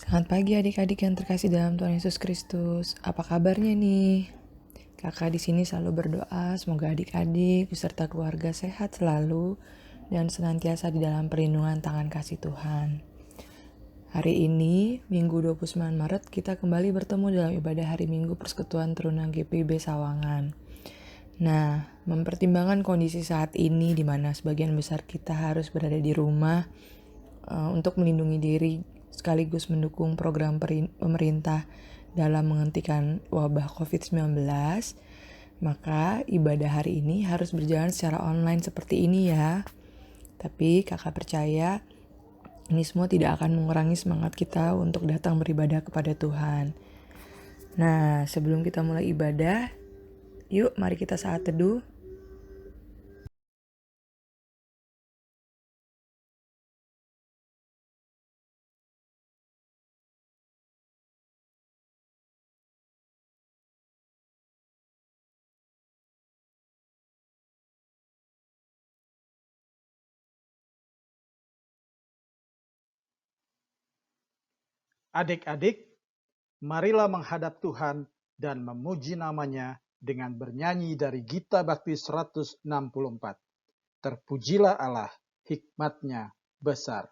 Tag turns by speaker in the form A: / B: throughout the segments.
A: Selamat pagi adik-adik yang terkasih dalam Tuhan Yesus Kristus. Apa kabarnya nih? Kakak di sini selalu berdoa semoga adik-adik beserta keluarga sehat selalu dan senantiasa di dalam perlindungan tangan kasih Tuhan. Hari ini, Minggu 29 Maret, kita kembali bertemu dalam ibadah hari Minggu Persekutuan Teruna GPIB Sawangan. Nah, mempertimbangkan kondisi saat ini di mana sebagian besar kita harus berada di rumah untuk melindungi diri sekaligus mendukung program pemerintah dalam menghentikan wabah COVID-19, maka ibadah hari ini harus berjalan secara online seperti ini ya. Tapi kakak percaya ini semua tidak akan mengurangi semangat kita untuk datang beribadah kepada Tuhan. Nah, sebelum kita mulai ibadah, yuk mari kita saat teduh.
B: Adik-adik, marilah menghadap Tuhan dan memuji namanya dengan bernyanyi dari Gita Bakti 164. Terpujilah Allah, hikmatnya besar.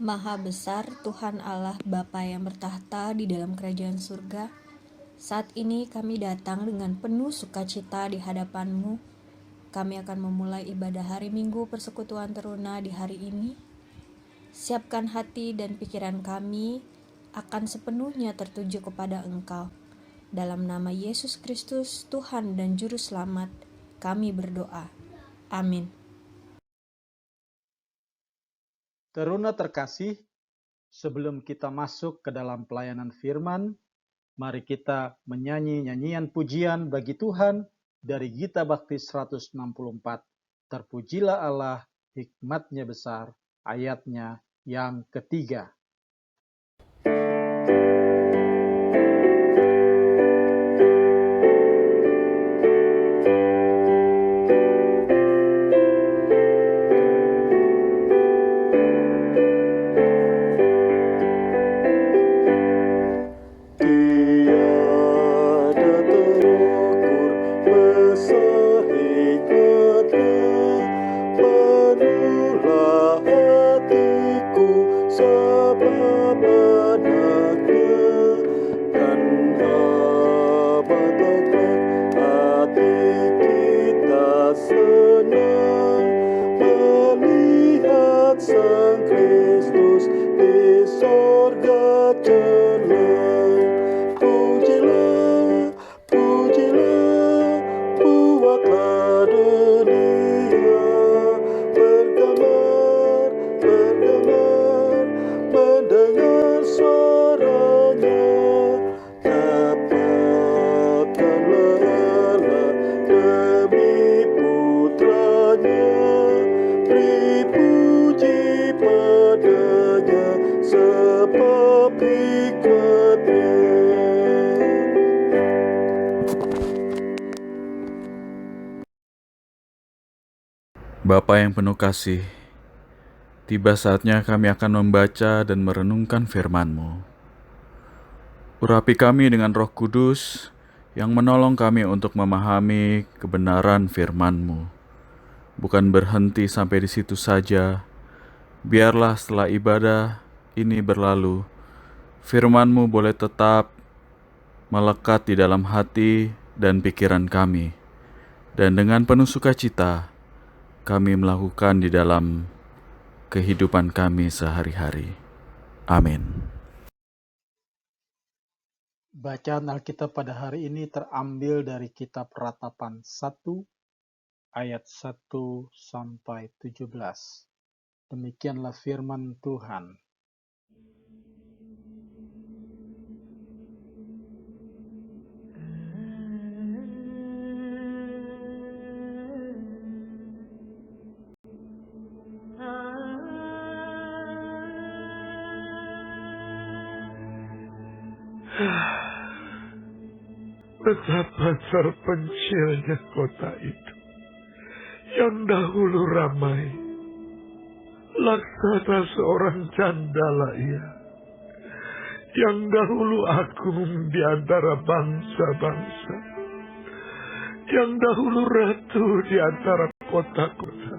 C: Maha besar Tuhan Allah Bapa yang bertahta di dalam kerajaan surga. Saat ini kami datang dengan penuh sukacita di hadapan-Mu. Kami akan memulai ibadah hari Minggu Persekutuan Teruna di hari ini. Siapkan hati dan pikiran kami akan sepenuhnya tertuju kepada Engkau. Dalam nama Yesus Kristus, Tuhan dan Juru Selamat, kami berdoa. Amin.
B: Teruna terkasih, sebelum kita masuk ke dalam pelayanan firman, mari kita menyanyi nyanyian pujian bagi Tuhan dari Gita Bakti 164. Terpujilah Allah, hikmatnya besar, ayatnya yang ketiga.
D: Bapa yang penuh kasih, tiba saatnya kami akan membaca dan merenungkan firman-Mu. Urapi kami dengan Roh Kudus yang menolong kami untuk memahami kebenaran firman-Mu. Bukan berhenti sampai di situ saja. Biarlah setelah ibadah ini berlalu, firman-Mu boleh tetap melekat di dalam hati dan pikiran kami. Dan dengan penuh sukacita, kami melakukan di dalam kehidupan kami sehari-hari. Amin.
B: Bacaan Alkitab pada hari ini terambil dari kitab Ratapan 1 ayat 1 sampai 17. Demikianlah firman Tuhan.
E: Betapa terpencilnya kota itu, yang dahulu ramai, laksana seorang candala ia, yang dahulu agung di antara bangsa-bangsa, yang dahulu ratu di antara kota-kota,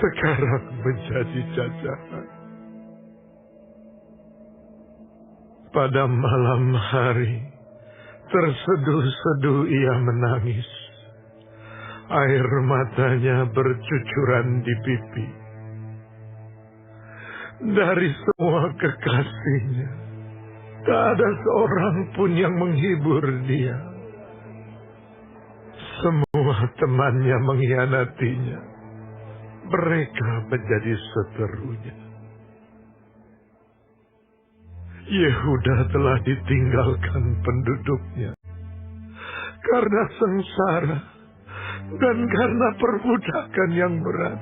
E: sekarang menjadi jajahan. Pada malam hari, terseduh-seduh ia menangis. Air matanya bercucuran di pipi. Dari semua kekasihnya, tak ada seorang pun yang menghibur dia. Semua temannya mengkhianatinya. Mereka menjadi seterunya. Yehuda telah ditinggalkan penduduknya karena sengsara dan karena perbudakan yang berat.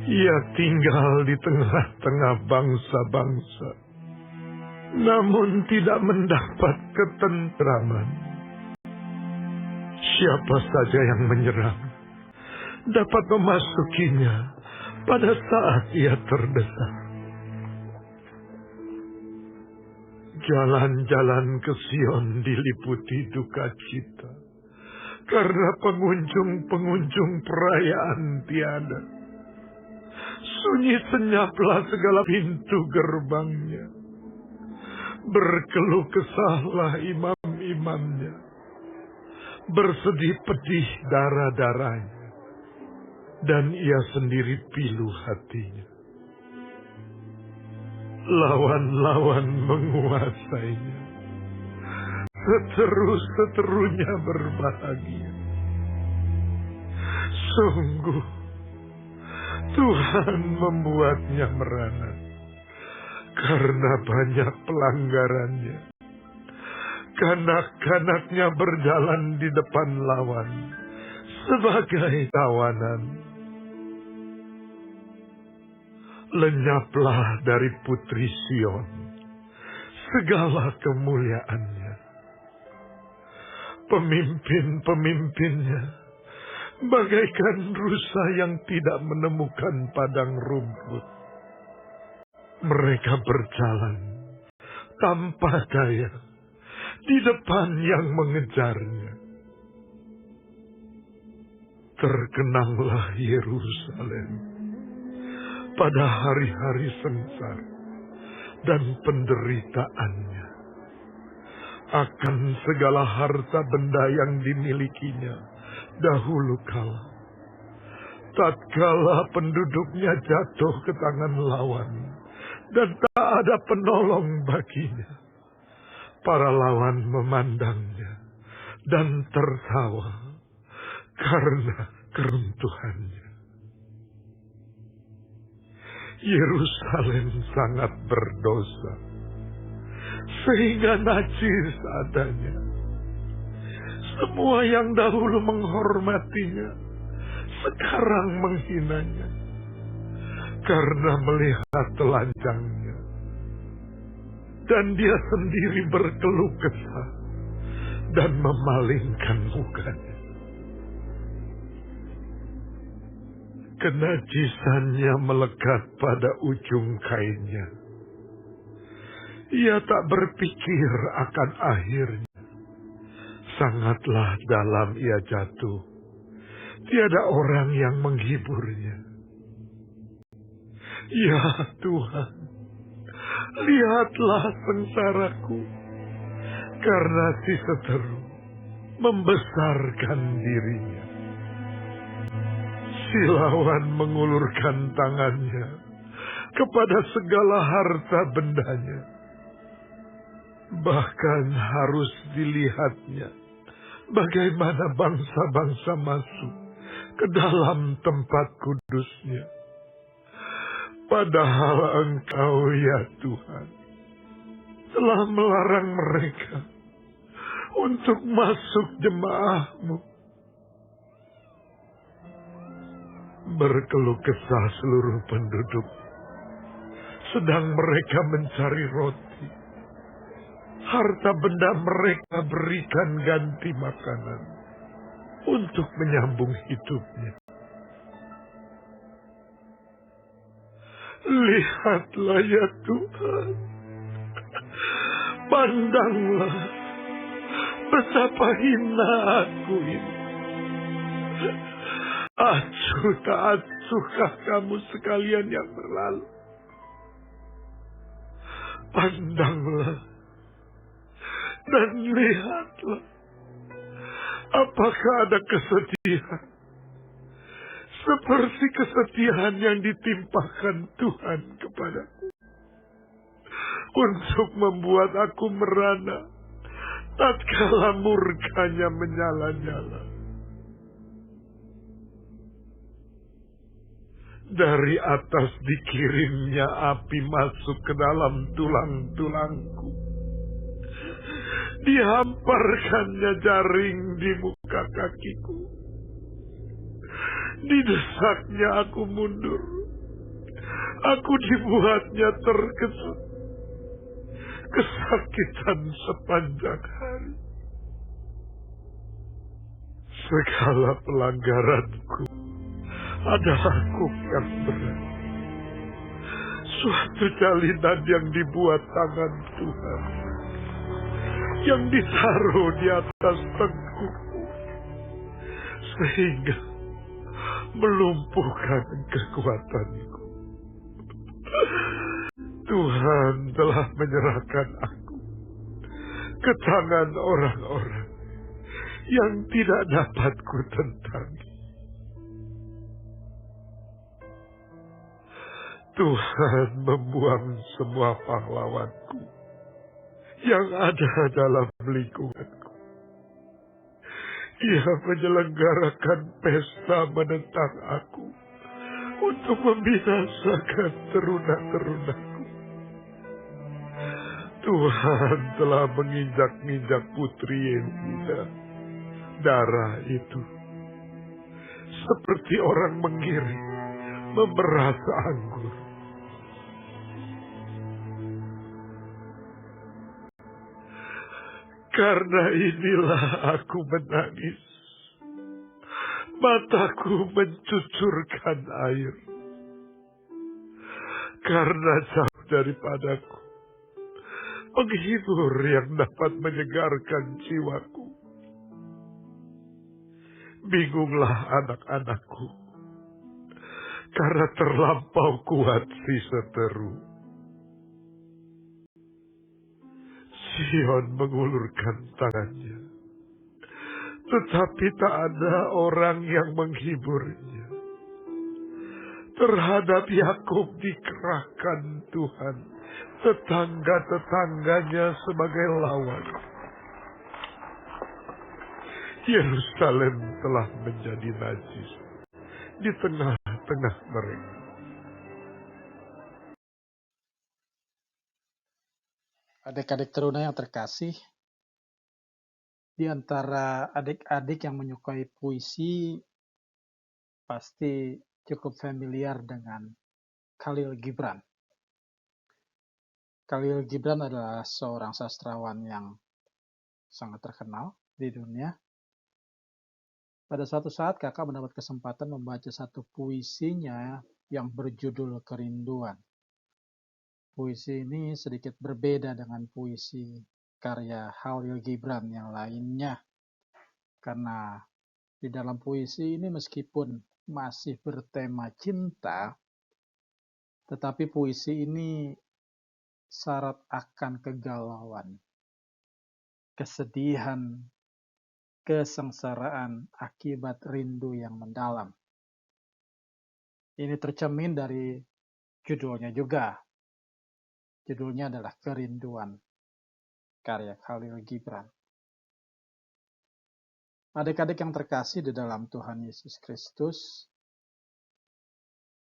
E: Ia tinggal di tengah-tengah bangsa-bangsa, namun tidak mendapat ketentraman. Siapa saja yang menyerang dapat memasukinya pada saat ia terdesak. Jalan-jalan ke Sion diliputi duka cita, karena pengunjung-pengunjung perayaan tiada. Sunyi senyaplah segala pintu gerbangnya. Berkeluh kesahlah imam-imamnya. Bersedih pedih darah-darahnya. Dan ia sendiri pilu hatinya. Lawan-lawan menguasainya. Seteru-seterunya berbahagia. Sungguh, Tuhan membuatnya merana karena banyak pelanggarannya. Kanak-kanaknya berjalan di depan lawan sebagai tawanan. Lenyaplah dari putri Sion segala kemuliaannya. Pemimpin-pemimpinnya bagaikan rusa yang tidak menemukan padang rumput. Mereka berjalan tanpa daya di depan yang mengejarnya. Terkenanglah Yerusalem pada hari-hari sengsara dan penderitaannya, akan segala harta benda yang dimilikinya dahulu kala. Tatkala penduduknya jatuh ke tangan lawan dan tak ada penolong baginya, para lawan memandangnya dan tertawa karena keruntuhannya. Yerusalem sangat berdosa, sehingga najis adanya. Semua yang dahulu menghormatinya, sekarang menghinanya, karena melihat telanjangnya. Dan dia sendiri berkeluh kesah, dan memalingkan mukanya. Kenajisannya melekat pada ujung kainnya. Ia tak berpikir akan akhirnya. Sangatlah dalam ia jatuh. Tiada orang yang menghiburnya. Ya Tuhan, lihatlah sengsaraku, karena si seteru membesarkan dirinya. Si lawan mengulurkan tangannya kepada segala harta bendanya. Bahkan harus dilihatnya bagaimana bangsa-bangsa masuk ke dalam tempat kudusnya. Padahal Engkau ya Tuhan telah melarang mereka untuk masuk jemaah-Mu. Berkeluh kesah seluruh penduduk, sedang mereka mencari roti. Harta benda mereka berikan ganti makanan untuk menyambung hidupnya. Lihatlah ya Tuhan, pandanglah betapa hina aku ini. Acuh tak acuhkah kamu sekalian yang berlalu? Pandanglah dan lihatlah, apakah ada kesedihan seperti kesedihan yang ditimpakan Tuhan kepadaku, untuk membuat aku merana tatkala murkanya menyala-nyala. Dari atas dikirimnya api masuk ke dalam tulang-tulangku. Dihamparkannya jaring di muka kakiku. Didesaknya aku mundur. Aku dibuatnya terkesat. Kesakitan sepanjang hari. Segala pelanggaranku adalah kuk yang berat. Suatu jalinan yang dibuat tangan Tuhan, yang ditaruh di atas tengkukku, sehingga melumpuhkan kekuatanku. Tuhan telah menyerahkan aku ke tangan orang-orang yang tidak dapat kutentangi. Tuhan membuang semua pahlawanku yang ada dalam lingkunganku. Ia menyelenggarakan pesta menentang aku untuk membinasakan teruna-terunaku. Tuhan telah menginjak-injak putri Yehuda. Darah itu seperti orang mengiring memeras anggur. Karena inilah aku menangis. Mataku mencucurkan air. Karena jauh daripadaku penghibur yang dapat menyegarkan jiwaku. Bingunglah anak-anakku, karena terlampau kuat si seteru. Sion mengulurkan tangannya, tetapi tak ada orang yang menghiburnya. Terhadap Yakub dikerahkan Tuhan tetangga-tetangganya sebagai lawan. Yerusalem telah menjadi najis di tengah-tengah mereka.
B: Adik-adik teruna yang terkasih, di antara adik-adik yang menyukai puisi, pasti cukup familiar dengan Khalil Gibran. Khalil Gibran adalah seorang sastrawan yang sangat terkenal di dunia. Pada suatu saat kakak mendapat kesempatan membaca satu puisinya yang berjudul Kerinduan. Puisi ini sedikit berbeda dengan puisi karya Khalil Gibran yang lainnya. Karena di dalam puisi ini meskipun masih bertema cinta, tetapi puisi ini syarat akan kegalauan, kesedihan, kesengsaraan akibat rindu yang mendalam. Ini tercermin dari judulnya juga. Judulnya adalah Kerinduan, karya Khalil Gibran. Adik-adik yang terkasih di dalam Tuhan Yesus Kristus,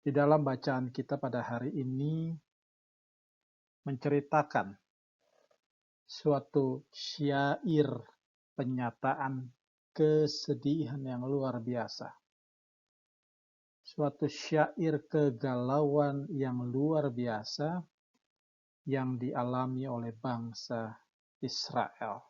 B: di dalam bacaan kita pada hari ini menceritakan suatu syair penyataan kesedihan yang luar biasa. Suatu syair kegalauan yang luar biasa yang dialami oleh bangsa Israel.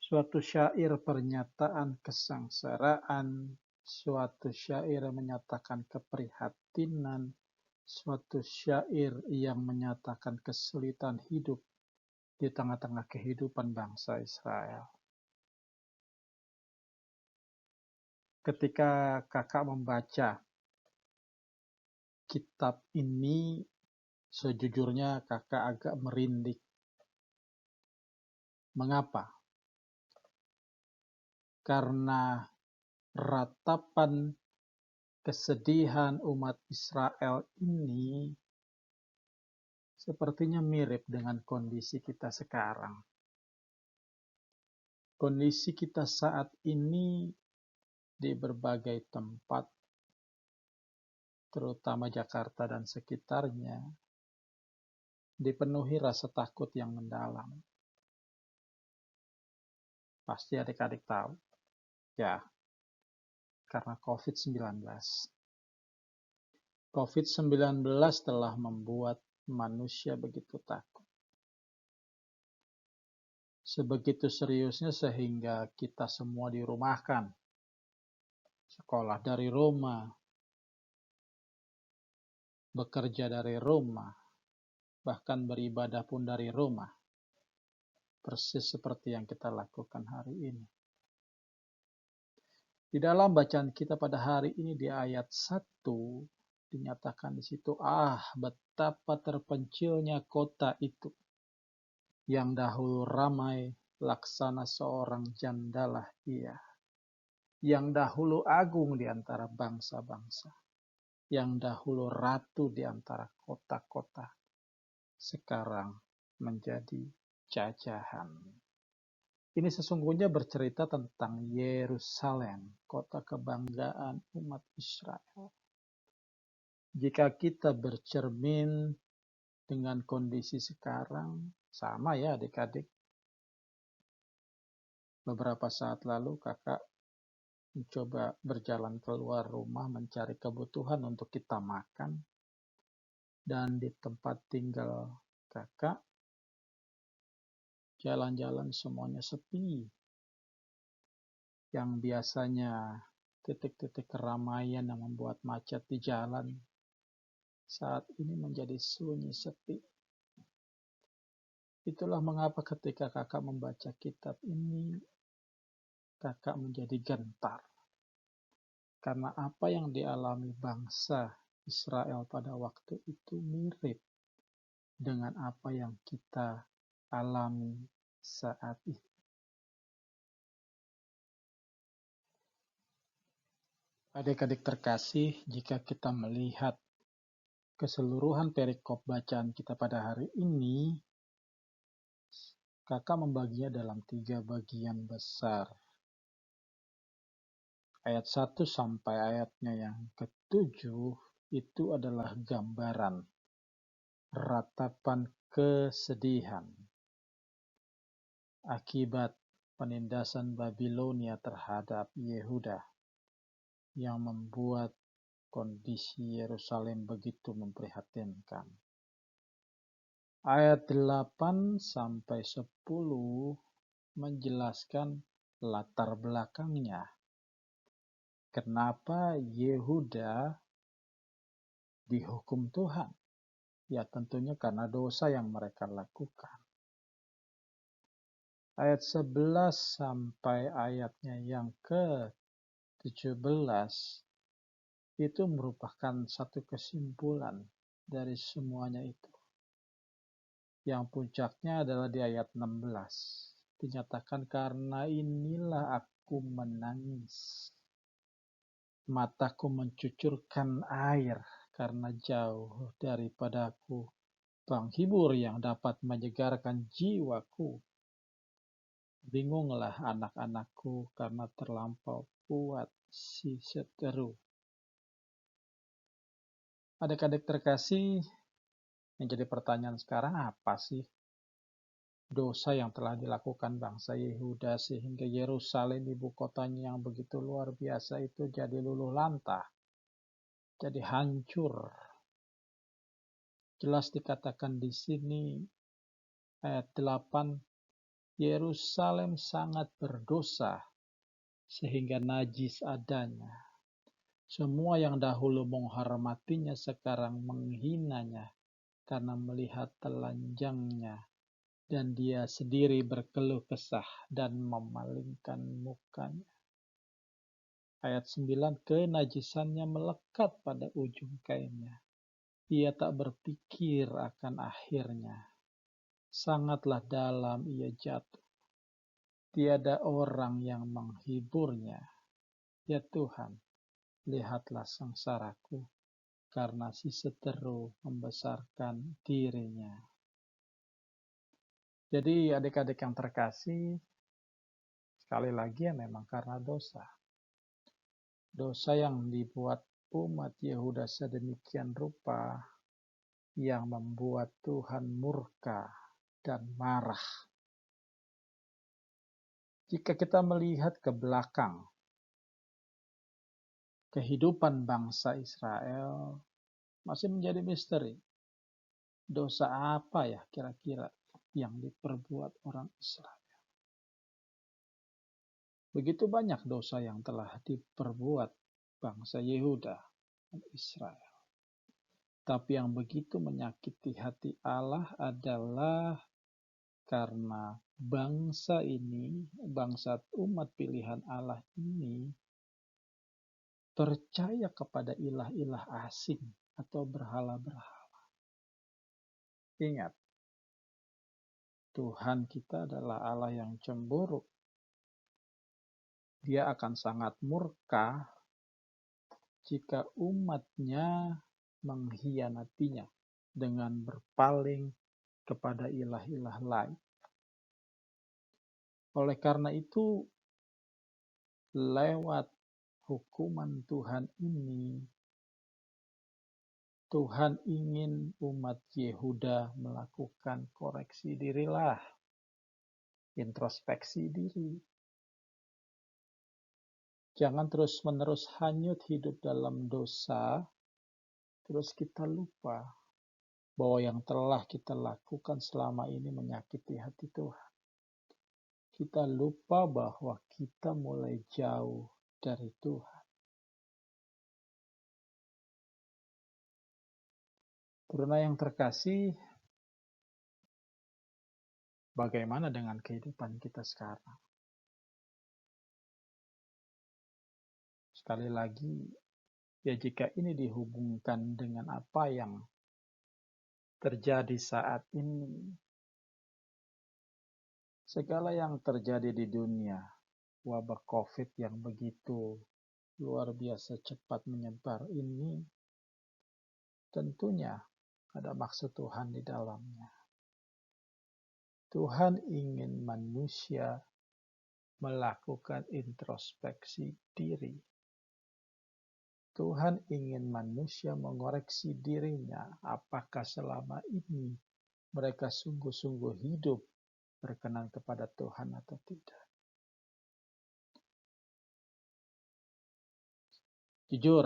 B: Suatu syair pernyataan kesengsaraan, suatu syair menyatakan keprihatinan, suatu syair yang menyatakan kesulitan hidup di tengah-tengah kehidupan bangsa Israel. Ketika kakak membaca kitab ini, sejujurnya kakak agak merinding. Mengapa? Karena ratapan kesedihan umat Israel ini sepertinya mirip dengan kondisi kita sekarang. Kondisi kita saat ini di berbagai tempat, terutama Jakarta dan sekitarnya, dipenuhi rasa takut yang mendalam. Pasti adik-adik tahu, ya, karena COVID-19. COVID-19 telah membuat manusia begitu takut. Sebegitu seriusnya sehingga kita semua dirumahkan. Sekolah dari rumah, bekerja dari rumah, bahkan beribadah pun dari rumah. Persis seperti yang kita lakukan hari ini. Di dalam bacaan kita pada hari ini di ayat 1, dinyatakan di situ, betapa terpencilnya kota itu, yang dahulu ramai laksana seorang jandalah ia, yang dahulu agung di antara bangsa-bangsa, yang dahulu ratu di antara kota-kota, sekarang menjadi jajahan. Ini sesungguhnya bercerita tentang Yerusalem, kota kebanggaan umat Israel. Jika kita bercermin dengan kondisi sekarang, sama ya adik-adik. Beberapa saat lalu kakak mencoba berjalan keluar rumah mencari kebutuhan untuk kita makan. Dan di tempat tinggal kakak, jalan-jalan semuanya sepi. Yang biasanya titik-titik keramaian yang membuat macet di jalan, saat ini menjadi sunyi sepi. Itulah mengapa ketika kakak membaca kitab ini, kakak menjadi gentar. Karena apa yang dialami bangsa Israel pada waktu itu mirip dengan apa yang kita alami saat ini. Adik-adik terkasih, jika kita melihat keseluruhan perikop bacaan kita pada hari ini, kakak membaginya dalam 3 bagian besar. Ayat 1 sampai ayatnya yang ke-7 itu adalah gambaran ratapan kesedihan akibat penindasan Babilonia terhadap Yehuda yang membuat kondisi Yerusalem begitu memprihatinkan. Ayat 8 sampai 10 menjelaskan latar belakangnya. Kenapa Yehuda dihukum Tuhan? Ya tentunya karena dosa yang mereka lakukan. Ayat 11 sampai ayatnya yang ke-17 itu merupakan satu kesimpulan dari semuanya itu. Yang puncaknya adalah di ayat 16. Dinyatakan, karena inilah aku menangis. Mataku mencucurkan air karena jauh daripadaku penghibur yang dapat menyegarkan jiwaku. Bingunglah anak-anakku karena terlampau kuat si seteru. Adik-adik terkasih, yang jadi pertanyaan sekarang apa sih dosa yang telah dilakukan bangsa Yehuda sehingga Yerusalem ibu kotanya yang begitu luar biasa itu jadi luluh lantah, jadi hancur. Jelas dikatakan di sini ayat 8, Yerusalem sangat berdosa sehingga najis adanya. Semua yang dahulu menghormatinya sekarang menghinanya karena melihat telanjangnya, dan dia sendiri berkeluh kesah dan memalingkan mukanya. Ayat 9, kenajisannya melekat pada ujung kainnya. Ia tak berpikir akan akhirnya. Sangatlah dalam ia jatuh. Tiada orang yang menghiburnya. Ya Tuhan, lihatlah sengsaraku, karena si seteru membesarkan dirinya. Jadi adik-adik yang terkasih, sekali lagi ya memang karena dosa. Dosa yang dibuat umat Yehuda sedemikian rupa yang membuat Tuhan murka dan marah. Jika kita melihat ke belakang kehidupan bangsa Israel, masih menjadi misteri. Dosa apa ya kira-kira yang diperbuat orang Israel? Begitu banyak dosa yang telah diperbuat bangsa Yehuda dan Israel. Tapi yang begitu menyakiti hati Allah adalah karena bangsa ini, bangsa umat pilihan Allah ini, percaya kepada ilah-ilah asing atau berhala-berhala. Ingat, Tuhan kita adalah Allah yang cemburu. Dia akan sangat murka jika umatnya mengkhianatinya dengan berpaling kepada ilah-ilah lain. Oleh karena itu, lewat hukuman Tuhan ini, Tuhan ingin umat Yehuda melakukan koreksi dirilah, introspeksi diri. Jangan terus-menerus hanyut hidup dalam dosa, terus kita lupa bahwa yang telah kita lakukan selama ini menyakiti hati Tuhan. Kita lupa bahwa kita mulai jauh dari Tuhan. Karena yang terkasih, bagaimana dengan kehidupan kita sekarang? Sekali lagi, ya jika ini dihubungkan dengan apa yang terjadi saat ini, segala yang terjadi di dunia, wabah COVID yang begitu luar biasa cepat menyebar ini, tentunya ada maksud Tuhan di dalamnya. Tuhan ingin manusia melakukan introspeksi diri. Tuhan ingin manusia mengoreksi dirinya, apakah selama ini mereka sungguh-sungguh hidup berkenan kepada Tuhan atau tidak. Jujur,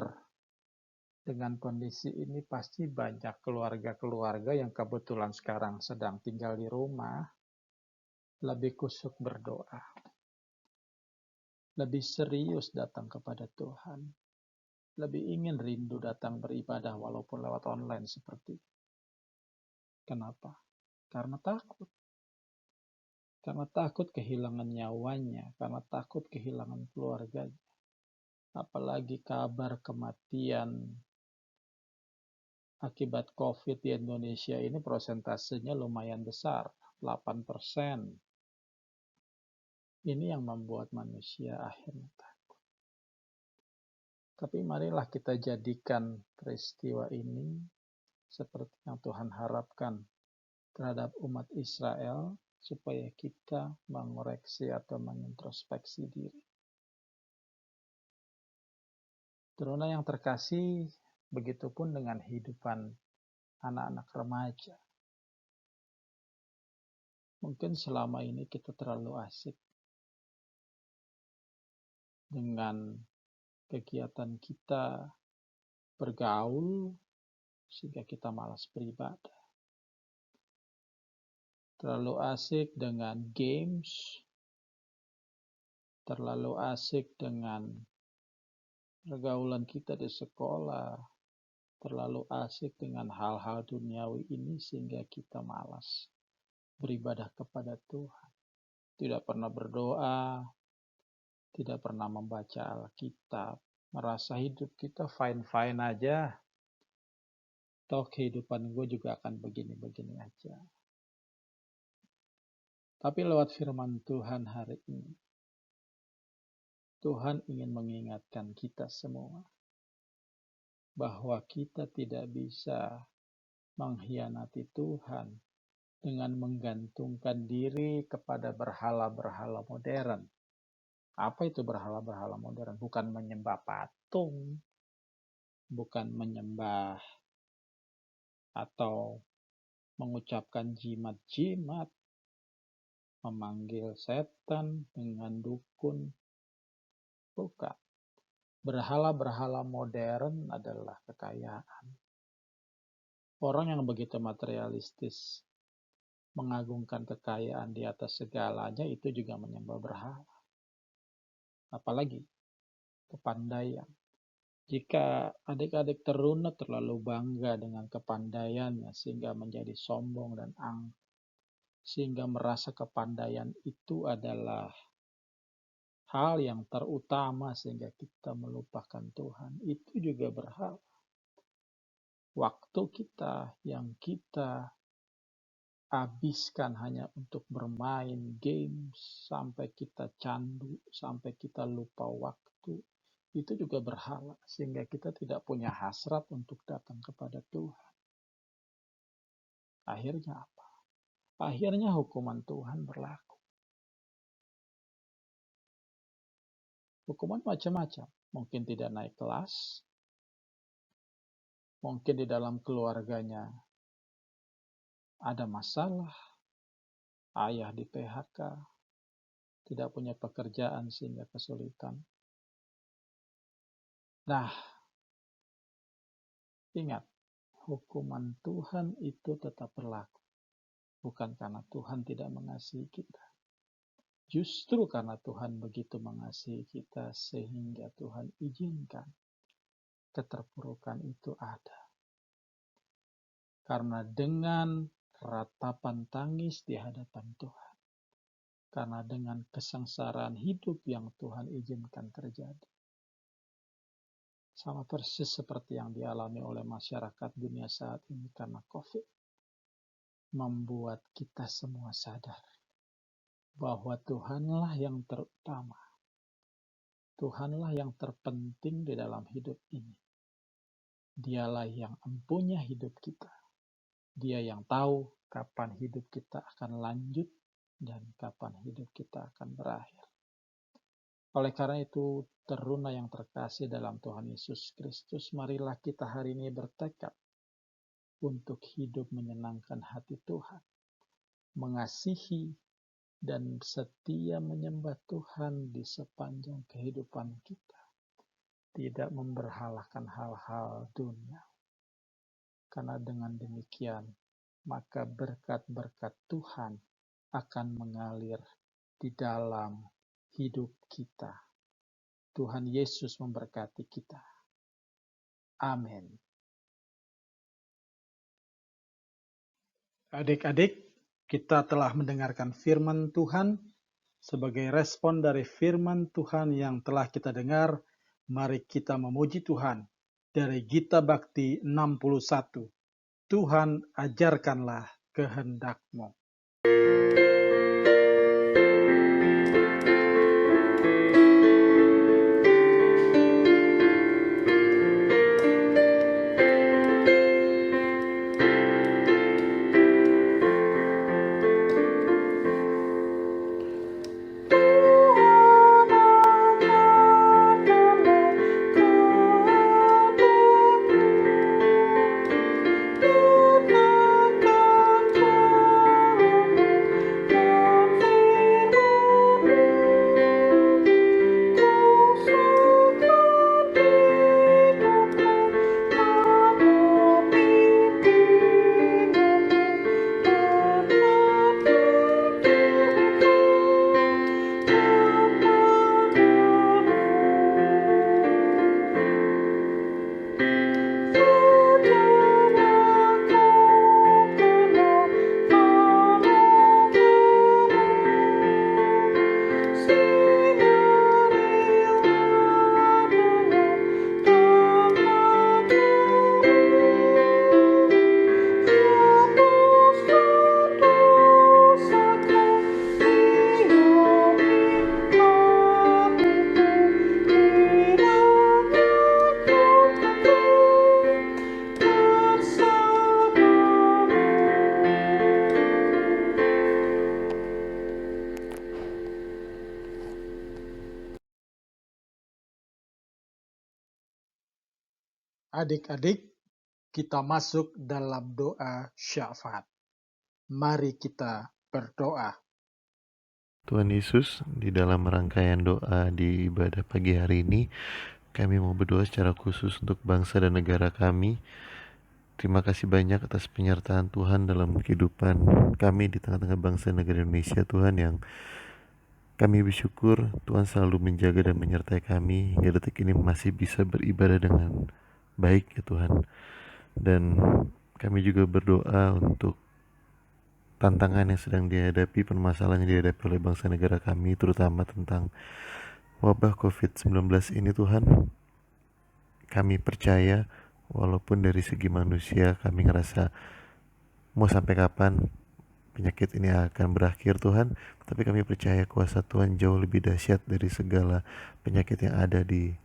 B: dengan kondisi ini pasti banyak keluarga-keluarga yang kebetulan sekarang sedang tinggal di rumah lebih kusuk berdoa. lebih serius datang kepada Tuhan, lebih ingin rindu datang beribadah walaupun lewat online seperti ini. Kenapa? Karena takut. Karena takut kehilangan nyawanya, karena takut kehilangan keluarganya. Apalagi kabar kematian akibat COVID di Indonesia ini prosentasenya lumayan besar, 8%. Ini yang membuat manusia akhirnya takut. Tapi marilah kita jadikan peristiwa ini seperti yang Tuhan harapkan terhadap umat Israel, supaya kita mengoreksi atau mengintrospeksi diri. Teruna yang terkasih, begitupun dengan hidupan anak-anak remaja. Mungkin selama ini kita terlalu asik dengan kegiatan kita bergaul, sehingga kita malas beribadah. Terlalu asik dengan games, terlalu asik dengan pergaulan kita di sekolah, terlalu asik dengan hal-hal duniawi ini sehingga kita malas beribadah kepada Tuhan. Tidak pernah berdoa, tidak pernah membaca Alkitab, merasa hidup kita fine-fine aja. Toh kehidupan gue juga akan begini-begini aja. Tapi lewat firman Tuhan hari ini, Tuhan ingin mengingatkan kita semua bahwa kita tidak bisa mengkhianati Tuhan dengan menggantungkan diri kepada berhala-berhala modern. Apa itu berhala-berhala modern? Bukan menyembah patung, bukan menyembah atau mengucapkan jimat-jimat, memanggil setan dengan dukun. Bukan. Berhala-berhala modern adalah kekayaan. Orang yang begitu materialistis, mengagungkan kekayaan di atas segalanya, itu juga menyembah berhala. Apalagi kepandaian. Jika adik-adik teruna terlalu bangga dengan kepandaiannya sehingga menjadi sombong dan angkuh, sehingga merasa kepandaian itu adalah hal yang terutama sehingga kita melupakan Tuhan, itu juga berhala. Waktu kita yang kita habiskan hanya untuk bermain games sampai kita candu, sampai kita lupa waktu, itu juga berhala, sehingga kita tidak punya hasrat untuk datang kepada Tuhan. Akhirnya apa? Akhirnya hukuman Tuhan berlaku. Hukuman macam-macam. Mungkin tidak naik kelas, mungkin di dalam keluarganya ada masalah, ayah di PHK, tidak punya pekerjaan sehingga kesulitan. Nah, ingat, hukuman Tuhan itu tetap berlaku. Bukan karena Tuhan tidak mengasihi kita. Justru karena Tuhan begitu mengasihi kita sehingga Tuhan izinkan keterpurukan itu ada. Karena dengan ratapan tangis di hadapan Tuhan, karena dengan kesengsaraan hidup yang Tuhan izinkan terjadi, sama persis seperti yang dialami oleh masyarakat dunia saat ini karena COVID, membuat kita semua sadar bahwa Tuhanlah yang terutama. Tuhanlah yang terpenting di dalam hidup ini. Dialah yang empunya hidup kita. Dia yang tahu kapan hidup kita akan lanjut dan kapan hidup kita akan berakhir. Oleh karena itu, teruna yang terkasih dalam Tuhan Yesus Kristus, marilah kita hari ini bertekad untuk hidup menyenangkan hati Tuhan, mengasihi dan setia menyembah Tuhan di sepanjang kehidupan kita. Tidak memberhalakan hal-hal dunia. Karena dengan demikian, maka berkat-berkat Tuhan akan mengalir di dalam hidup kita. Tuhan Yesus memberkati kita. Amin. Adik-adik, kita telah mendengarkan firman Tuhan. Sebagai respon dari firman Tuhan yang telah kita dengar, mari kita memuji Tuhan. Dari Gita Bakti 61, Tuhan ajarkanlah kehendak-Mu. Adik-adik, kita masuk dalam doa syafaat. Mari kita berdoa.
F: Tuhan Yesus, di dalam rangkaian doa di ibadah pagi hari ini, kami mau berdoa secara khusus untuk bangsa dan negara kami. Terima kasih banyak atas penyertaan Tuhan dalam kehidupan kami di tengah-tengah bangsa dan negara Indonesia, Tuhan, yang kami bersyukur Tuhan selalu menjaga dan menyertai kami hingga detik ini masih bisa beribadah dengan baik ya Tuhan. Dan kami juga berdoa untuk tantangan yang sedang dihadapi, permasalahan yang dihadapi oleh bangsa negara kami, terutama tentang wabah COVID-19 ini Tuhan. Kami percaya walaupun dari segi manusia kami ngerasa mau sampai kapan penyakit ini akan berakhir Tuhan, tapi kami percaya kuasa Tuhan jauh lebih dahsyat dari segala penyakit yang ada di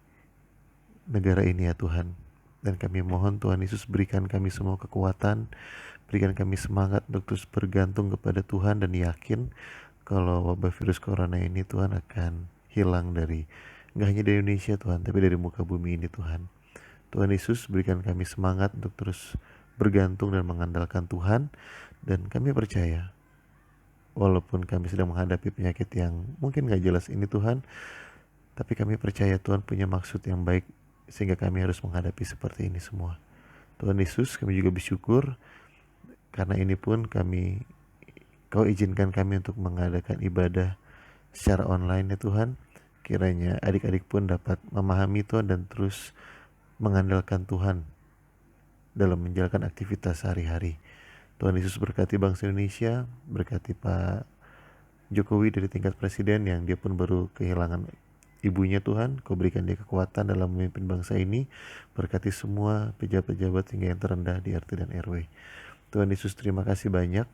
F: negara ini ya Tuhan. Dan kami mohon Tuhan Yesus berikan kami semua kekuatan, berikan kami semangat untuk terus bergantung kepada Tuhan dan yakin kalau wabah virus corona ini Tuhan akan hilang dari, gak hanya dari Indonesia Tuhan, tapi dari muka bumi ini Tuhan. Tuhan Yesus berikan kami semangat untuk terus bergantung dan mengandalkan Tuhan. Dan kami percaya walaupun kami sedang menghadapi penyakit yang mungkin gak jelas ini Tuhan, tapi kami percaya Tuhan punya maksud yang baik sehingga kami harus menghadapi seperti ini semua. Tuhan Yesus, kami juga bersyukur karena ini pun Kau izinkan kami untuk mengadakan ibadah secara online ya Tuhan. Kiranya adik-adik pun dapat memahami Tuhan dan terus mengandalkan Tuhan dalam menjalankan aktivitas sehari-hari. Tuhan Yesus berkati bangsa Indonesia, berkati Pak Jokowi dari tingkat presiden yang dia pun baru kehilangan ibunya Tuhan. Kau berikan dia kekuatan dalam memimpin bangsa ini. Berkati semua pejabat-pejabat hingga yang terendah di RT dan RW. Tuhan Yesus, terima kasih banyak.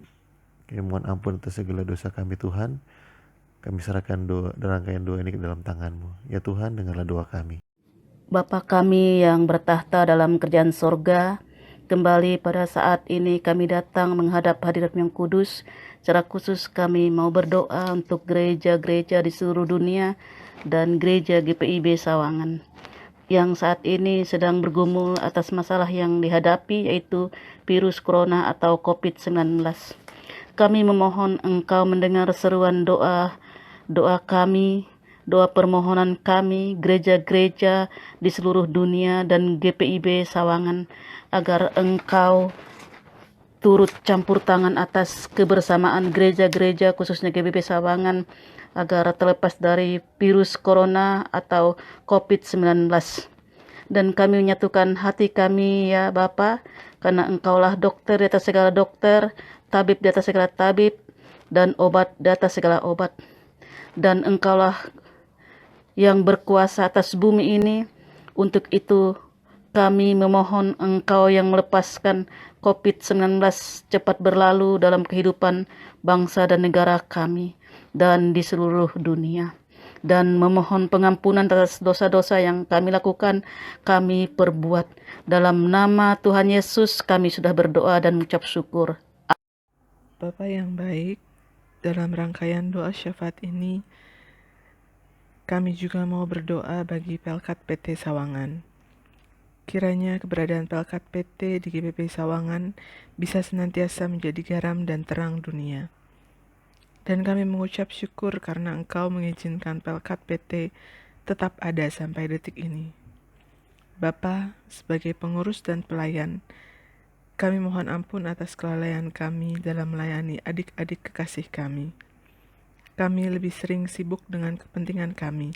F: Kami mohon ampun atas segala dosa kami Tuhan. Kami serahkan rangkaian doa ini ke dalam tangan-Mu. Ya Tuhan, dengarlah doa kami.
G: Bapa kami yang bertahta dalam kerajaan sorga, kembali pada saat ini kami datang menghadap hadirat yang kudus. Secara khusus kami mau berdoa untuk gereja-gereja di seluruh dunia dan gereja GPIB Sawangan yang saat ini sedang bergumul atas masalah yang dihadapi, yaitu virus corona atau COVID-19. Kami memohon Engkau mendengar seruan doa kami, doa permohonan kami, gereja-gereja di seluruh dunia dan GPIB Sawangan, agar Engkau turut campur tangan atas kebersamaan gereja-gereja khususnya GPIB Sawangan, agar terlepas dari virus corona atau COVID-19. Dan kami menyatukan hati kami ya Bapa, karena Engkaulah dokter di atas segala dokter, tabib di atas segala tabib, dan obat di atas segala obat. Dan Engkaulah yang berkuasa atas bumi ini. Untuk itu kami memohon Engkau yang melepaskan COVID-19 cepat berlalu dalam kehidupan bangsa dan negara kami dan di seluruh dunia. Dan memohon pengampunan atas dosa-dosa yang kami lakukan, kami perbuat. Dalam nama Tuhan Yesus kami sudah berdoa dan mengucap syukur.
A: Bapa yang baik, dalam rangkaian doa syafaat ini, kami juga mau berdoa bagi Pelkat PT Sawangan. Kiranya keberadaan Pelkat PT di GPP Sawangan bisa senantiasa menjadi garam dan terang dunia. Dan kami mengucap syukur karena Engkau mengizinkan Pelkat PT tetap ada sampai detik ini. Bapa, sebagai pengurus dan pelayan, kami mohon ampun atas kelalaian kami dalam melayani adik-adik kekasih kami. Kami lebih sering sibuk dengan kepentingan kami,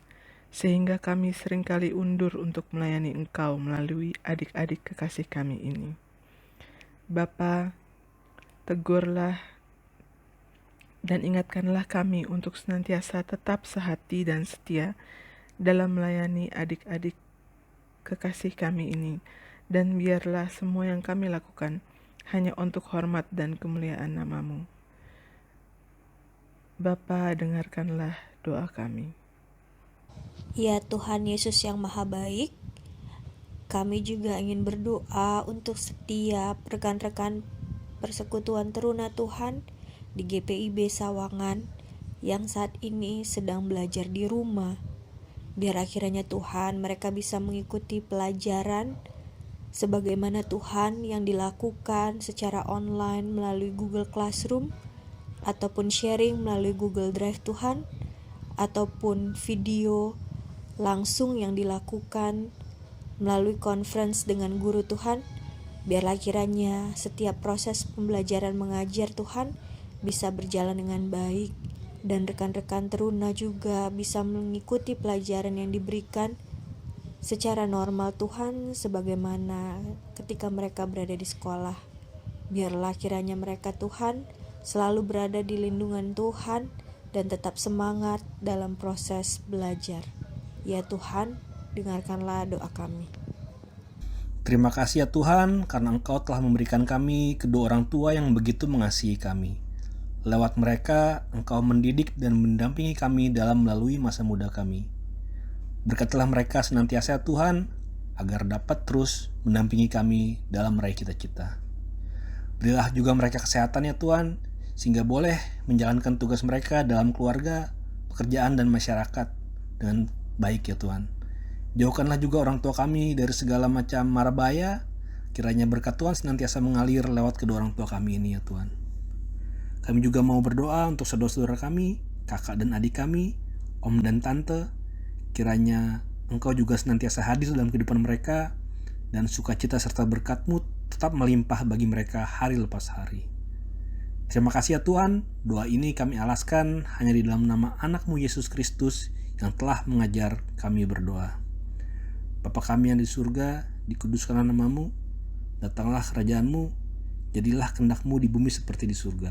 A: sehingga kami seringkali undur untuk melayani Engkau melalui adik-adik kekasih kami ini. Bapa, tegurlah dan ingatkanlah kami untuk senantiasa tetap sehati dan setia dalam melayani adik-adik kekasih kami ini, dan biarlah semua yang kami lakukan hanya untuk hormat dan kemuliaan nama-Mu. Bapa, dengarkanlah doa kami.
C: Ya Tuhan Yesus yang Maha Baik, kami juga ingin berdoa untuk setiap rekan-rekan persekutuan teruna Tuhan di GPIB Sawangan yang saat ini sedang belajar di rumah. Biar akhirnya Tuhan mereka bisa mengikuti pelajaran sebagaimana Tuhan yang dilakukan secara online melalui Google Classroom ataupun sharing melalui Google Drive Tuhan, ataupun video langsung yang dilakukan melalui conference dengan guru Tuhan. Biarlah kiranya setiap proses pembelajaran mengajar Tuhan bisa berjalan dengan baik, dan rekan-rekan teruna juga bisa mengikuti pelajaran yang diberikan secara normal Tuhan, sebagaimana ketika mereka berada di sekolah. Biarlah kiranya mereka Tuhan selalu berada di lindungan Tuhan dan tetap semangat dalam proses belajar. Ya Tuhan, dengarkanlah doa kami.
H: Terima kasih ya Tuhan, karena Engkau telah memberikan kami kedua orang tua yang begitu mengasihi kami. Lewat mereka, Engkau mendidik dan mendampingi kami dalam melalui masa muda kami. Berkatilah mereka senantiasa ya Tuhan, agar dapat terus mendampingi kami dalam meraih cita-cita. Berilah juga mereka kesehatan ya Tuhan, sehingga boleh menjalankan tugas mereka dalam keluarga, pekerjaan, dan masyarakat dengan baik ya Tuhan. Jauhkanlah juga orang tua kami dari segala macam mara bahaya, kiranya berkat Tuhan senantiasa mengalir lewat kedua orang tua kami ini ya Tuhan. Kami juga mau berdoa untuk saudara-saudara kami, kakak dan adik kami, om dan tante, kiranya Engkau juga senantiasa hadir dalam kehidupan mereka, dan sukacita serta berkat-Mu tetap melimpah bagi mereka hari lepas hari. Terima kasih ya Tuhan, doa ini kami alaskan hanya di dalam nama anak-Mu Yesus Kristus yang telah mengajar kami berdoa. Bapa kami yang di surga, dikuduskanlah nama-Mu, datanglah kerajaan-Mu, jadilah kehendak-Mu di bumi seperti di surga.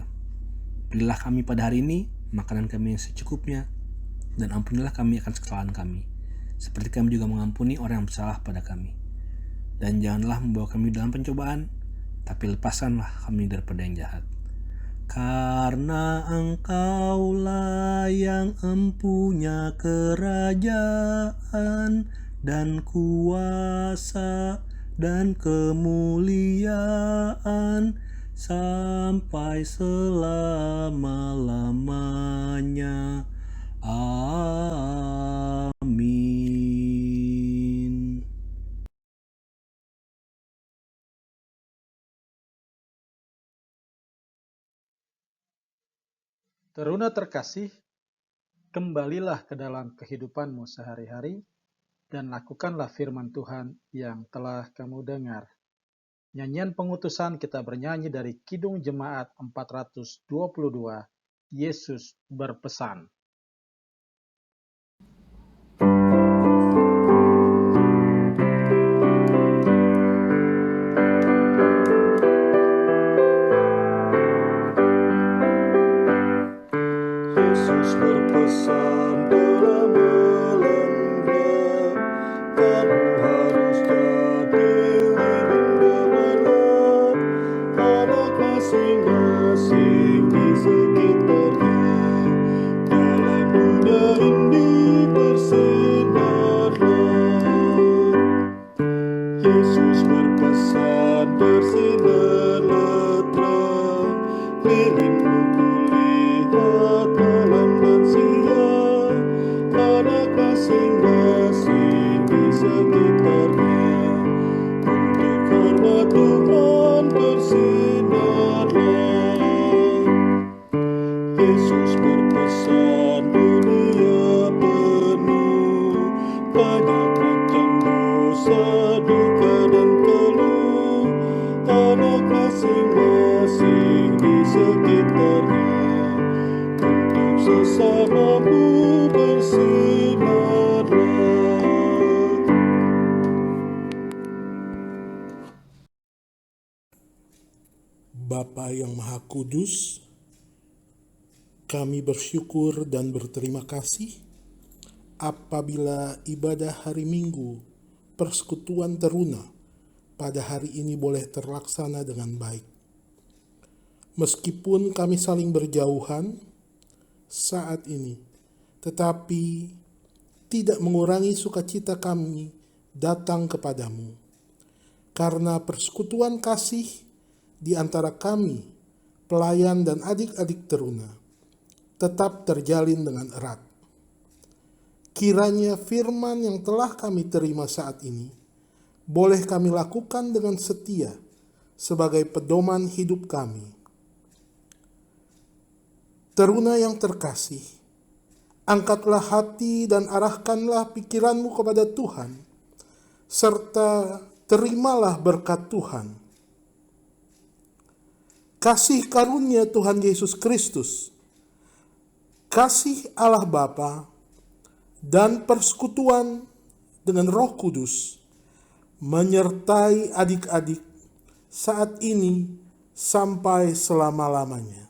H: Berilah kami pada hari ini makanan kami yang secukupnya, dan ampunilah kami akan kesalahan kami, seperti kami juga mengampuni orang yang bersalah pada kami. Dan janganlah membawa kami dalam pencobaan, tapi lepaskanlah kami daripada yang jahat. Karena Engkaulah yang empunya kerajaan dan kuasa dan kemuliaan sampai selama-lamanya. Amin.
B: Teruna terkasih, kembalilah ke dalam kehidupanmu sehari-hari dan lakukanlah firman Tuhan yang telah kamu dengar. Nyanyian pengutusan kita bernyanyi dari Kidung Jemaat 422, Yesus berpesan.
E: Yesus berpesan, bersinarlah terang, lilinmu kulihat malam dan siang, anak masing-masing di sekitarnya. Untuk hormat Tuhan bersinarlah. Yesus berpesan, dunia penuh banyak macam dosa, duka dan keluh, anak masing-masing di sekitarnya. Untuk sesamamu bersinarlah.
I: Bapa yang Maha Kudus, kami bersyukur dan berterima kasih apabila ibadah hari Minggu Persekutuan Teruna pada hari ini boleh terlaksana dengan baik. Meskipun kami saling berjauhan saat ini, tetapi tidak mengurangi sukacita kami datang kepadamu, karena persekutuan kasih di antara kami, pelayan dan adik-adik teruna, tetap terjalin dengan erat. Kiranya firman yang telah kami terima saat ini boleh kami lakukan dengan setia sebagai pedoman hidup kami. Teruna yang terkasih, angkatlah hati dan arahkanlah pikiranmu kepada Tuhan, serta terimalah berkat Tuhan. Kasih karunia Tuhan Yesus Kristus, kasih Allah Bapa, dan persekutuan dengan Roh Kudus menyertai adik-adik saat ini sampai selama-lamanya.